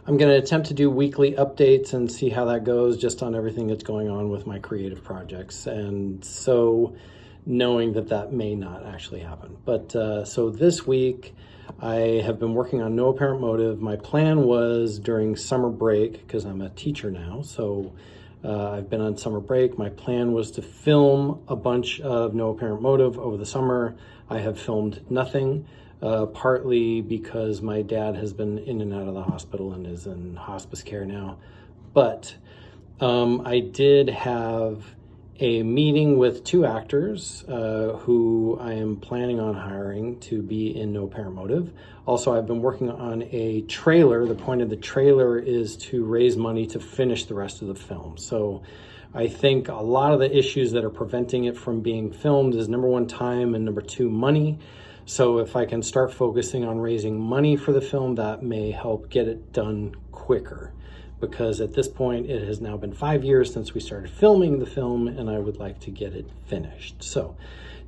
I'm going to attempt to do weekly updates and see how that goes, just on everything that's going on with my creative projects. And so knowing that that may not actually happen. But so this week I have been working on No Apparent Motive. My plan was during summer break, because I'm a teacher now, so I've been on summer break. My plan was to film a bunch of No Apparent Motive over the summer. I have filmed nothing, partly because my dad has been in and out of the hospital and is in hospice care now. But I did have a meeting with two actors who I am planning on hiring to be in No Apparent Motive. Also, I've been working on a trailer. The point of the trailer is to raise money to finish the rest of the film. So I think a lot of the issues that are preventing it from being filmed is number one, time, and number two, money. So if I can start focusing on raising money for the film, that may help get it done quicker. Because at this point, it has now been 5 years since we started filming the film, and I would like to get it finished. So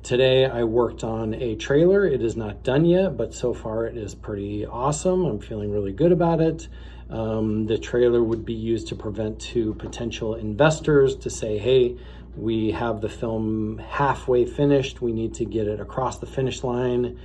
today I worked on a trailer. It is not done yet, but so far it is pretty awesome. I'm feeling really good about it. The trailer would be used to present to potential investors to say, hey, we have the film halfway finished. We need to get it across the finish line,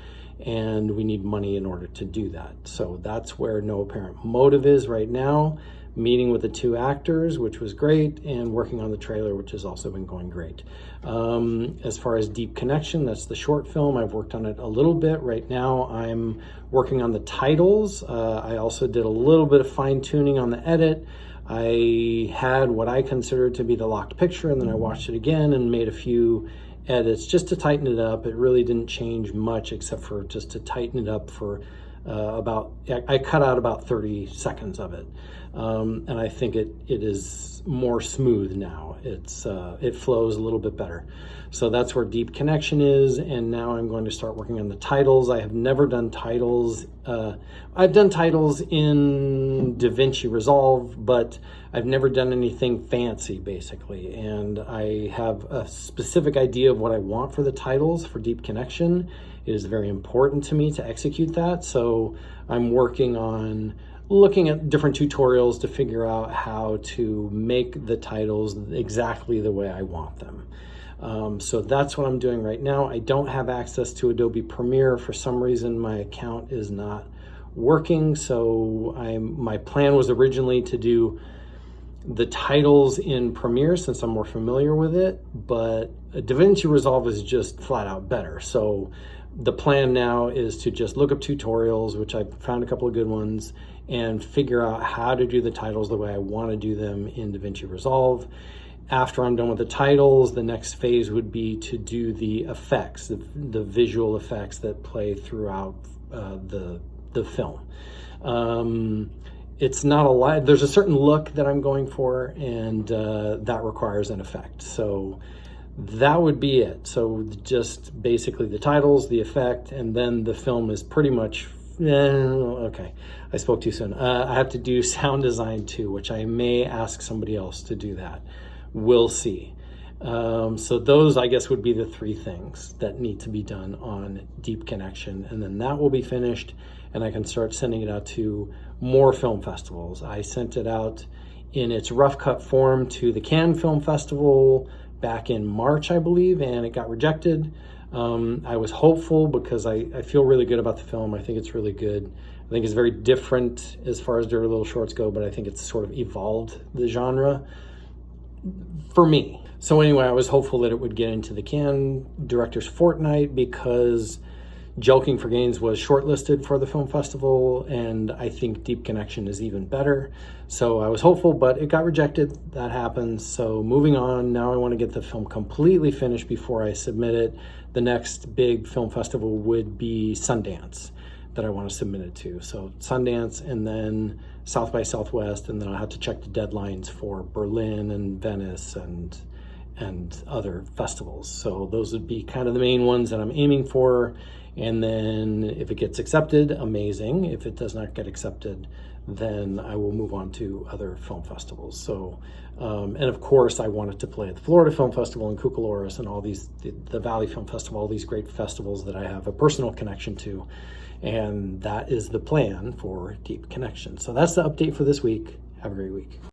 and we need money in order to do that. So that's where No Apparent Motive is right now. Meeting with the two actors, which was great, and working on the trailer, which has also been going great. As far as Deep Connection, that's the short film. I've worked on it a little bit. Right now, I'm working on the titles. I also did a little bit of fine tuning on the edit. I had what I considered to be the locked picture, and then I watched it again and made a few edits just to tighten it up. It really didn't change much except for just to tighten it up for I cut out about 30 seconds of it. And I think it is more smooth now. It flows a little bit better. So that's where Deep Connection is, and now I'm going to start working on the titles. I have never done titles. I've done titles in DaVinci Resolve, but I've never done anything fancy, basically. And I have a specific idea of what I want for the titles for Deep Connection. It is very important to me to execute that. So I'm working on looking at different tutorials to figure out how to make the titles exactly the way I want them. So that's what I'm doing right now. I don't have access to Adobe Premiere. For some reason, my account is not working. So my plan was originally to do the titles in Premiere since I'm more familiar with it, but DaVinci Resolve is just flat out better. So the plan now is to just look up tutorials, which I've found a couple of good ones, and figure out how to do the titles the way I want to do them in DaVinci Resolve. After I'm done with the titles, the next phase would be to do the effects, the visual effects that play throughout the film. It's not a lot. There's a certain look that I'm going for, and that requires an effect. So that would be it. So just basically the titles, the effect, and then the film is pretty much, okay, I spoke too soon. I have to do sound design too, which I may ask somebody else to do that. We'll see. So those, I guess, would be the three things that need to be done on Deep Connection, and then that will be finished, and I can start sending it out to more film festivals. I sent it out in its rough cut form to the Cannes Film Festival back in March, I believe, and it got rejected. I was hopeful because I feel really good about the film. I think it's really good. I think it's very different as far as Dirty Little Shorts go, but I think it's sort of evolved the genre for me. So anyway, I was hopeful that it would get into the Cannes Directors Fortnight because Joking for Gains was shortlisted for the film festival, and I think Deep Connection is even better. So I was hopeful, but it got rejected. That happens. So moving on, now I want to get the film completely finished before I submit it. The next big film festival would be Sundance that I want to submit it to. So Sundance, and then South by Southwest, and then I'll have to check the deadlines for Berlin and Venice and other festivals. So those would be kind of the main ones that I'm aiming for. And then if it gets accepted, amazing. If it does not get accepted, then I will move on to other film festivals. So, and of course, I wanted to play at the Florida Film Festival and Cucaloris and all these, the Valley Film Festival, all these great festivals that I have a personal connection to. And that is the plan for Deep Connection. So that's the update for this week. Have a great week.